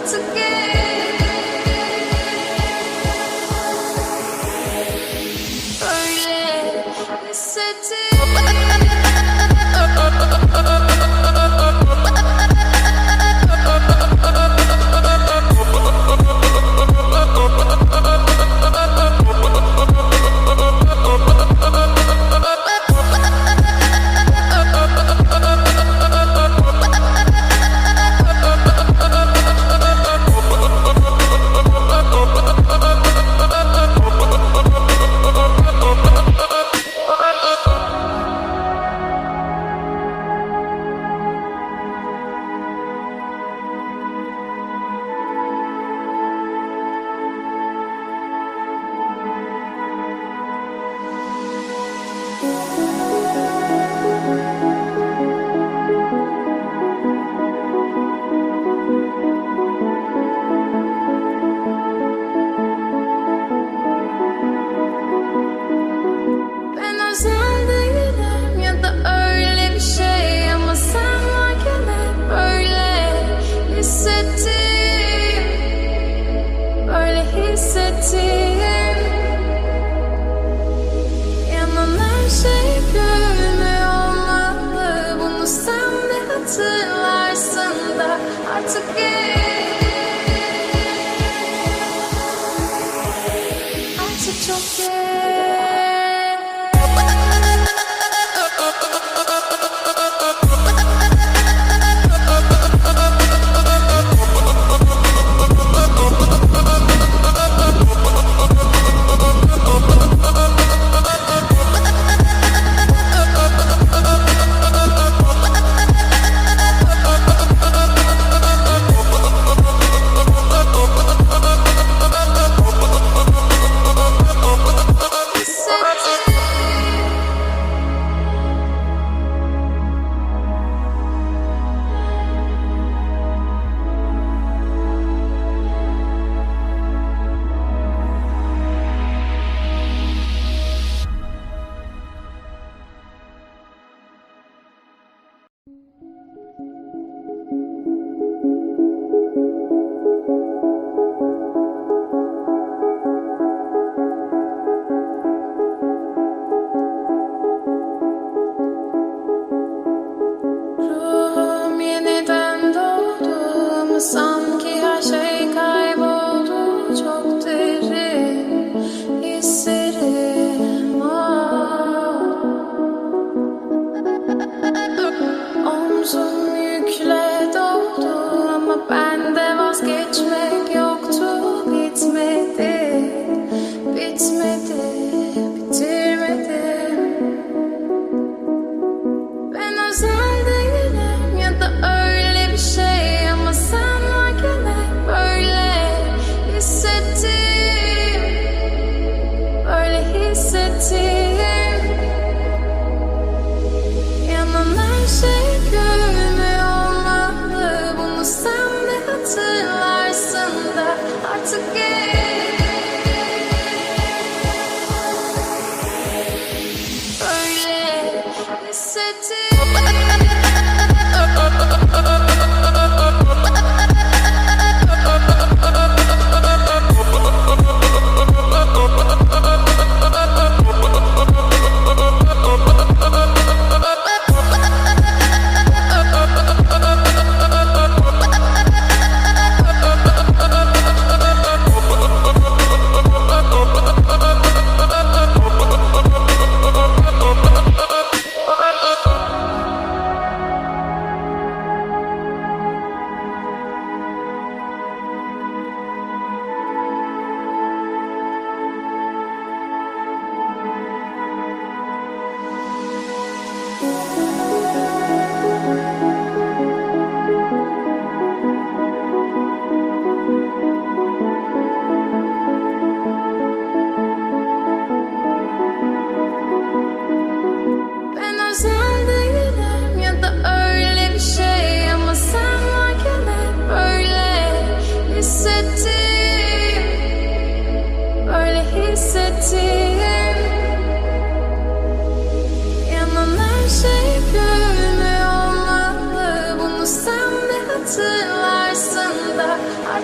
artık geç. Öyle hissettim. Artık çok geç. Sanki her şey kayboldu, çok derin hislerim var. Omzum yükle doldu ama bende vazgeçmek yoktu. Bitmedi, bitmedi, bitirmedim. Ben özel değilim ya da öyle bir şey ama sen yanan her şey görünmüyor olmalı. Bunu sen de hatırlarsın da artık geç. Öyle hissettim.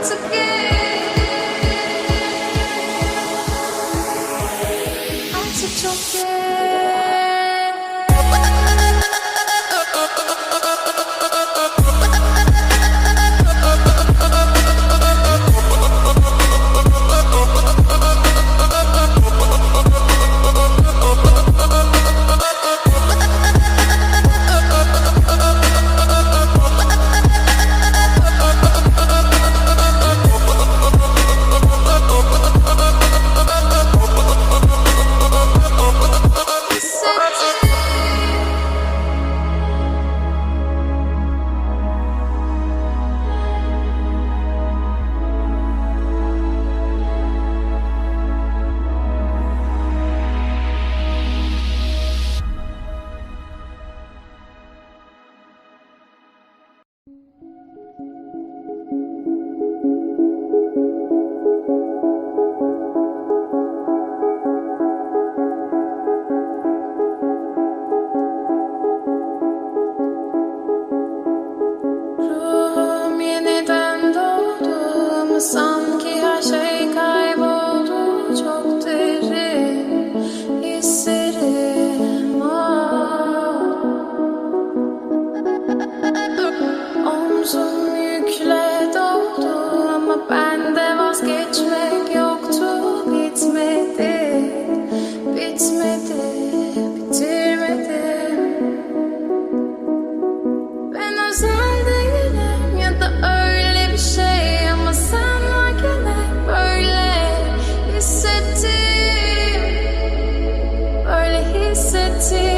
to give. Artık çok geç. Ruhum yeniden doğdu ama sanki her şey kayboldu. Çok derin hislerim var. Omzum yükle doldu ama bende vazgeçmek yoktu. Bitmedi, bitmedi, bitirmedim. Ben özel değilim ya da öyle bir şey ama sen varken hep böyle hissettim, böyle hissettim.